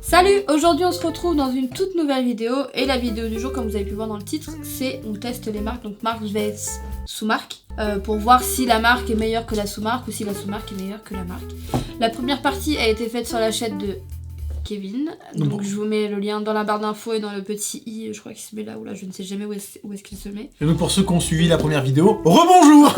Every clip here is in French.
Salut, aujourd'hui on se retrouve dans une toute nouvelle vidéo et la vidéo du jour, comme vous avez pu voir dans le titre, c'est on teste les marques, donc marque vs sous-marque, pour voir si la marque est meilleure que la sous-marque ou si la sous-marque est meilleure que la marque. La première partie a été faite sur la chaîne de Kevin, donc je vous mets le lien dans la barre d'infos et dans le petit i, je crois qu'il se met là ou là, je ne sais jamais où est-ce qu'il se met. Et donc pour ceux qui ont suivi la première vidéo, rebonjour.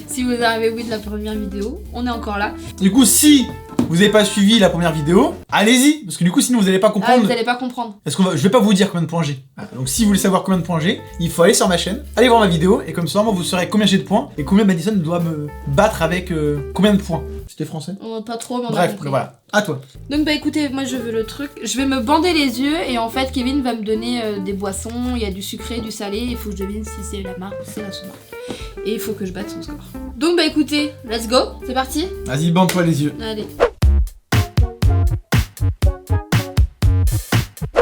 Si vous arrivez oui de la première vidéo, on est encore là. Du coup, si vous n'avez pas suivi la première vidéo, allez-y, parce que du coup sinon vous n'allez pas comprendre. Ah, vous n'allez pas comprendre. Parce je vais pas vous dire combien de points j'ai. Donc si vous voulez savoir combien de points j'ai, il faut aller sur ma chaîne, aller voir ma vidéo, et comme ça vous saurez combien j'ai de points, et combien Madison doit me battre avec combien de points. C'était français? Pas trop, mais on a Bref, compris. voilà, à toi. Donc bah écoutez, moi je veux le truc, je vais me bander les yeux et en fait Kevin va me donner des boissons, il y a du sucré, du salé, il faut que je devine si c'est la marque ou c'est la sous-marque. Et il faut que je batte son score. Donc bah écoutez, let's go, c'est parti. Vas-y, bande-toi les yeux. Allez.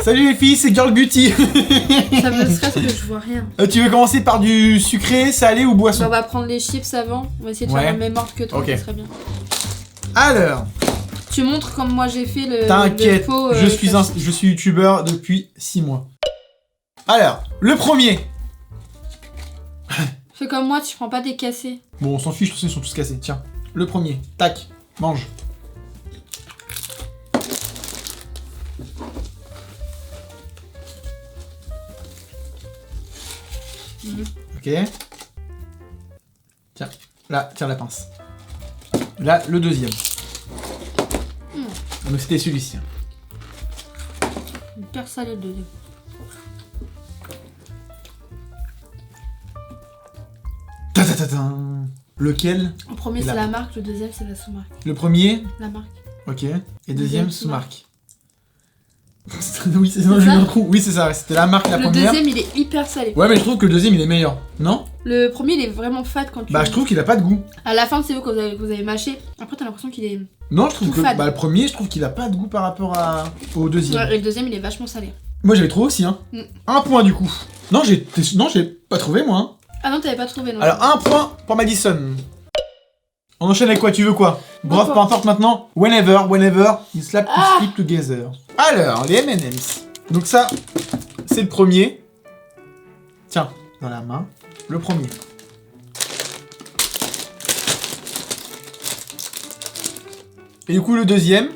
Salut les filles, c'est Girl Beauty. Ça me stresse que je vois rien. Tu veux commencer par du sucré, salé ou boisson? Bah, on va prendre les chips avant, on va essayer de faire la même ordre que toi, ça serait bien. Alors, tu montres comme moi j'ai fait le t'inquiète, pot, je suis youtubeur depuis 6 mois. Alors, le premier. Fais comme moi, tu prends pas des cassés. Bon, on s'en fiche, tous ils sont tous cassés. Tiens, le premier. Tac, mange. Ok. Tiens, là, tiens la pince. Là, le deuxième. Donc c'était celui-ci. Hyper salé le deuxième. Lequel? Le premier c'est la marque, le deuxième c'est la sous-marque. Le premier? La marque. Ok. Et deuxième sous-marque. Oui, c'est ça, j'ai eu un trou. Oui, c'est ça, c'était la marque la première. Le deuxième il est hyper salé. Ouais, mais je trouve que le deuxième il est meilleur, non? Le premier il est vraiment fade quand tu. Bah, je trouve qu'il a pas de goût. À la fin, c'est vous quand vous avez mâché. Après, t'as l'impression qu'il est. Non, je trouve que fade. le premier, je trouve qu'il a pas de goût par rapport au deuxième. Ouais, et le deuxième il est vachement salé. Moi j'avais trouvé aussi, hein. Un point du coup. Non, j'ai pas trouvé moi. Hein. Ah non, t'avais pas trouvé non. Alors, un point pour Madison. On enchaîne avec quoi? Tu veux quoi? Bref, peu importe maintenant. Whenever, you slap to sleep together. Alors, les M&M's. Donc ça, c'est le premier. Tiens, dans la main. Le premier. Et du coup, le deuxième.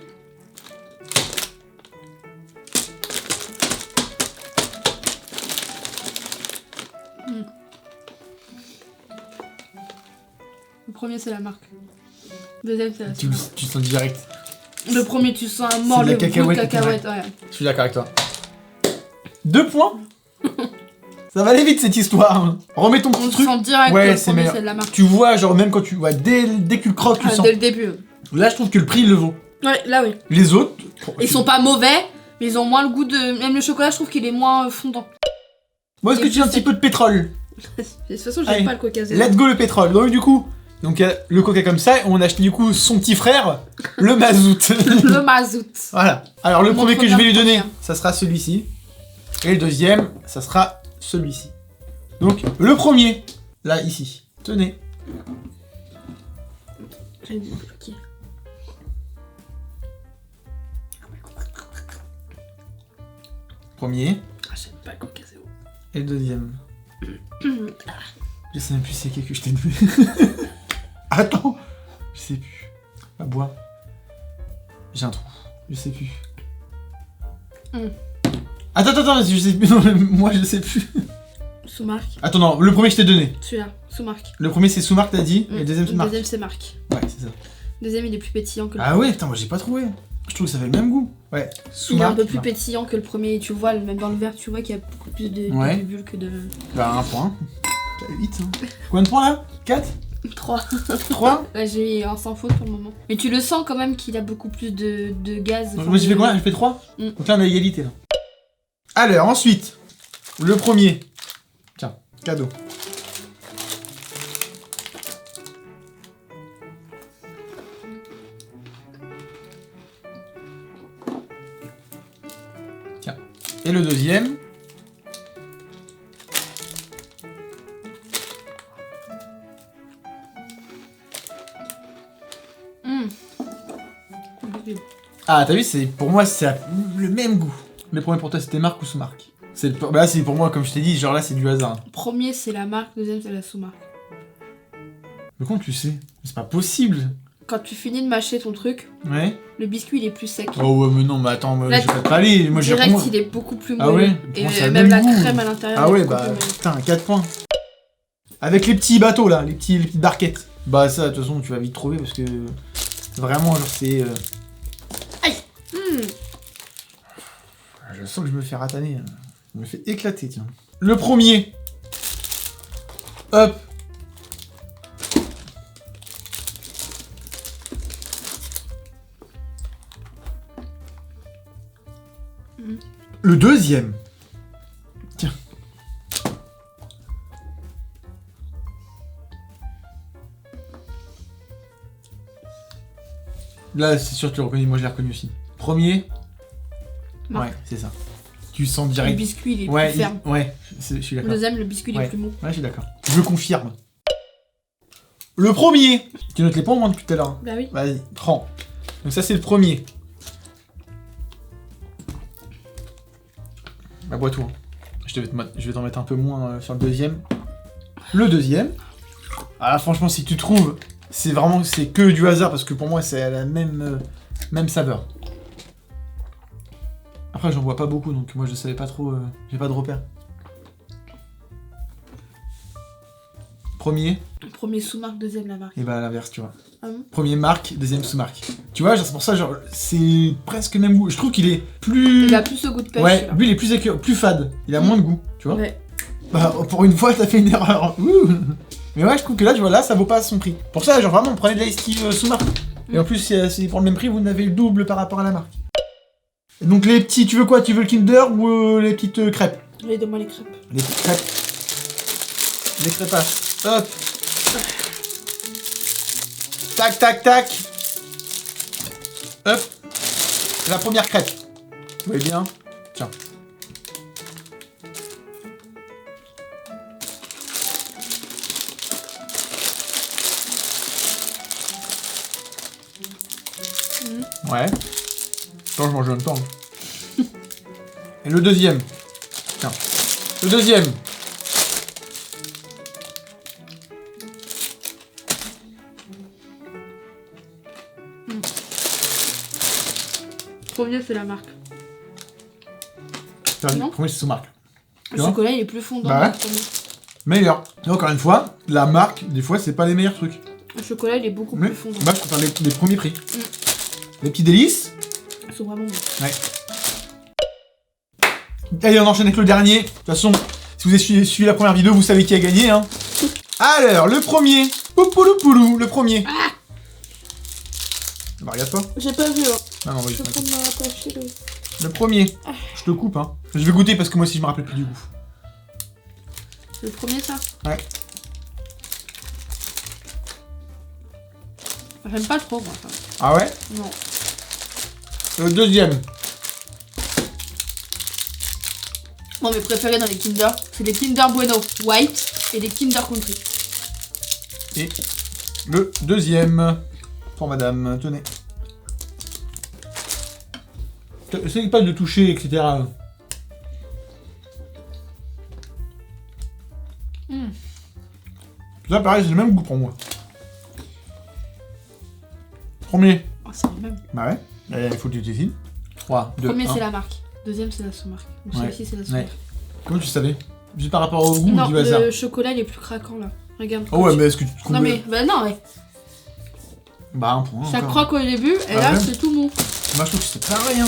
Le premier, c'est la marque. Le deuxième, c'est la Tu sens direct. Le premier, tu sens un mort, de la le goût de cacahuète, cacahuète, ouais. Je suis d'accord avec toi. 2 points. Ça va aller vite cette histoire. Remets ton petit On truc. sent direct Ouais, que le c'est premier, meilleur. c'est de la marque. Tu vois, genre même quand tu vois, dès que tu le croques, tu sens. Dès le début. Là, je trouve que le prix il le vaut. Ouais, là oui. Les autres, Ils sont pas mauvais, mais ils ont moins le goût de. Même le chocolat, je trouve qu'il est moins fondant. Moi, est-ce que tu as un petit peu de pétrole? De toute façon, Allez, j'aime pas le coca zéro. Let's go le pétrole. Donc du coup, il y a le coca comme ça, et on a acheté du coup son petit frère, le mazout. Le mazout. Voilà. Alors le premier que je vais lui donner, Montre bien. ça sera celui-ci. Et le deuxième, ça sera celui-ci. Donc le premier, là, ici. Tenez. J'ai dit bloqué. Premier. Ah, j'aime pas le coca zéro. Et le deuxième. Je sais même plus c'est qui que je t'ai donné. Attends. Je sais plus. Bah, bois. J'ai un trou. Je sais plus. Attends, je sais plus. Non, moi je sais plus. Sous-marque. Attends, non, le premier que je t'ai donné. Celui-là, sous-marque. Le premier c'est sous-marque, t'as dit, et le deuxième Le sous-marque. deuxième, c'est marque. Ouais, c'est ça. Le deuxième, il est plus pétillant que le Ah ouais, putain, moi j'ai pas trouvé. Je trouve que ça fait le même goût. Ouais, Il est un sous-marque. peu plus pétillant que le premier, tu vois, même dans le verre, tu vois qu'il y a beaucoup plus de bulles que de... Bah, un point. T'as 8, hein. Combien de points là? 4? 3. 3? Là, j'ai un sans faute pour le moment. Mais tu le sens quand même qu'il a beaucoup plus de gaz. Donc, moi j'ai fait combien? J'ai fait 3? Donc là on a égalité là. Alors, ensuite, le premier. Tiens, cadeau. Tiens. Et le deuxième. Ah, t'as vu, pour moi, c'est le même goût. Le premier pour toi, c'était marque ou sous-marque? Bah là, c'est pour moi, comme je t'ai dit, genre là, c'est du hasard. Premier, c'est la marque, deuxième, c'est la sous-marque. Mais comment tu sais? C'est pas possible. Quand tu finis de mâcher ton truc, Ouais. le biscuit il est plus sec. Oh ouais, mais non, mais attends, moi, Là, je vais pas aller. Moi, j'ai direct, il est beaucoup plus moelleux. Ah ouais? Et Pour moi, ça a même le la goût. crème à l'intérieur. Ah est ouais, beaucoup bah plus moelleux. putain, 4 points. Avec les petits bateaux là, les petites barquettes. Bah ça, de toute façon, tu vas vite trouver parce que vraiment, genre, c'est. Aïe. Je sens que je me fais rataner. Je me fais éclater, tiens. Le premier. Hop. Le deuxième. Tiens. Là, c'est sûr que tu le reconnais. Moi, je l'ai reconnu aussi. Premier. Marque. Ouais, c'est ça. Tu sens Le direct. biscuit il est Ouais, plus ferme. ouais, je suis Le d'accord. deuxième, le biscuit il Ouais. est plus mou. Ouais, je suis d'accord. Je confirme. Le premier. Tu notes les points, moi, depuis tout à l'heure. Bah oui. Vas-y, prends. Donc ça, c'est le premier. Bah, bois tout. Hein. Je vais t'en mettre un peu moins sur le deuxième. Le deuxième. Ah, franchement, si tu trouves, c'est que du hasard, parce que pour moi, c'est la même saveur. Après, j'en vois pas beaucoup, donc moi, je savais pas trop... j'ai pas de repère. Premier. Premier sous-marque, deuxième la marque. Et bah, à l'inverse, tu vois. Ah bon? Premier marque, deuxième sous-marque. Tu vois, genre, c'est pour ça, genre, c'est presque le même goût. Je trouve qu'il est plus... Il a plus ce goût de pêche. Ouais, celui-là. lui, il est plus plus fade. Il a moins de goût, tu vois. Ouais. Bah, pour une fois, t'as fait une erreur. Ouh. Mais ouais, je trouve que là, tu vois, là, ça vaut pas son prix. Pour ça, genre, vraiment, prenez de l'ice tea sous-marque. Et en plus, c'est pour le même prix, vous en avez le double par rapport à la marque. Et donc, les petits, tu veux quoi? Tu veux le Kinder ou les petites crêpes? Allez, donne-moi les crêpes. Les petites crêpes. Les crêpages. Hop. Tac, tac, tac. Hop. La première crêpe. Vous voyez bien? Tiens. Ouais. Attends, je mange en même temps. Et le deuxième. Tiens. Le deuxième. Premier, c'est la marque. Non. Premier, c'est sous-marque. Le vois chocolat, il est plus fondant. Bah ouais. que le premier. Meilleur. Et encore une fois, la marque, des fois, c'est pas les meilleurs trucs. Le chocolat, il est beaucoup Mais plus fondant. moi, je préfère les premiers prix. Les petits délices. Ils sont vraiment bons. Ouais. Allez, on enchaîne avec le dernier. De toute façon, si vous avez suivi la première vidéo, vous savez qui a gagné, hein. Alors, le premier. Poupoulou, le premier. Ah, Bah, regarde pas. j'ai pas vu. Hein. Non, non, oui, Je peux prendre ma tâche. le premier. Je te coupe, hein. Je vais goûter parce que moi aussi, je me rappelle plus du goût. Le premier, ça. Ouais. J'aime pas trop, moi. Ça. Ah ouais? Non. Le deuxième. Moi, mes préférés dans les Kinder, c'est les Kinder Bueno White et les Kinder Country. Et le deuxième. Pour madame, tenez. Essayez pas de le toucher, etc. Là, pareil, c'est le même goût pour moi. Premier. Oh, c'est le même. Bah ouais. Il faut que tu décides. 3, 2, Premier, 1. c'est la marque. Deuxième, c'est la sous-marque. Donc Ouais. celui-ci, c'est la sous-marque. Comment tu savais? Juste par rapport au goût Non, ou du hasard? le chocolat, il est plus craquant, là. Regarde. Oh ouais, mais est-ce que tu trouves... Non, mais... Bah non, ouais. Bah, un point. Ça encore. croque au début, et Ah là, ouais. c'est tout mou. Moi, je trouve que c'est pareil, hein.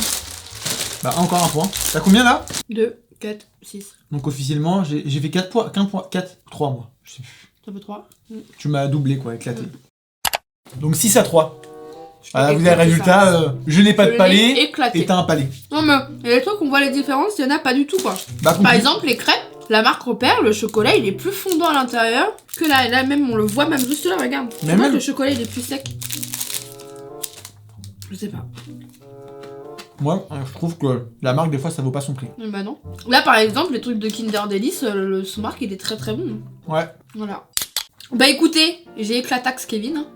Bah, encore un point. T'as combien, là? 2, 4, 6. Donc, officiellement, j'ai fait 4 points. 4, 3, moi. Je sais plus. Ça fait 3. Tu m'as doublé, quoi, éclaté. Donc, 6 à 3. Voilà, vous avez le éclaté, résultat. Je n'ai pas de palais. Éclaté. Et t'as un palais. Non, mais les trucs, on voit les différences, il y en a pas du tout, quoi. Bah, Par exemple, les crêpes, la marque Repère, le chocolat, il est plus fondant à l'intérieur que là. Là, même, on le voit même juste là, regarde. Tu Mais vois même- que le chocolat, il est plus sec. Je sais pas. moi, je trouve que la marque, des fois, ça vaut pas son prix. Bah non. Là, par exemple, les trucs de Kinder Delice, le sous-marque, il est très très bon. Ouais. Voilà. Bah écoutez, j'ai éclatax Kevin. Hein.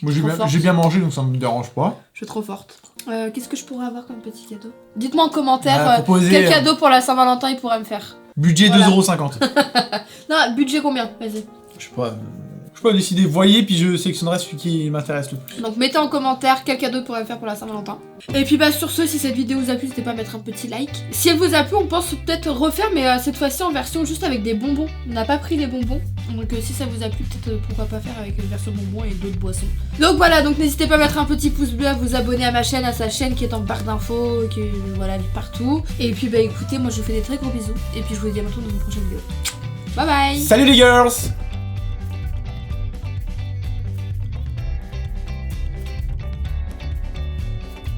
Moi, Trop forte. j'ai bien mangé, donc ça me dérange pas. Je suis trop forte. Qu'est-ce que je pourrais avoir comme petit cadeau? Dites-moi en commentaire proposez, quel cadeau pour la Saint-Valentin il pourrait me faire. Budget Voilà. 2,50€. Non, budget combien? Vas-y. Je sais pas. Je peux décider. Voyez, puis je sélectionnerai celui qui m'intéresse le plus. Donc mettez en commentaire quel cadeau pourrait me faire pour la Saint-Valentin. Et puis bah sur ce, si cette vidéo vous a plu, n'hésitez pas à mettre un petit like. Si elle vous a plu, on pense peut-être refaire, mais cette fois-ci en version juste avec des bonbons. On n'a pas pris les bonbons. Donc si ça vous a plu, peut-être pourquoi pas faire avec une version bonbons et d'autres boissons. Donc voilà, donc n'hésitez pas à mettre un petit pouce bleu, à vous abonner à ma chaîne, à sa chaîne qui est en barre d'infos, qui est voilà partout. Et puis bah écoutez, moi je vous fais des très gros bisous. Et puis je vous dis à bientôt dans une prochaine vidéo. Bye bye. Salut les girls!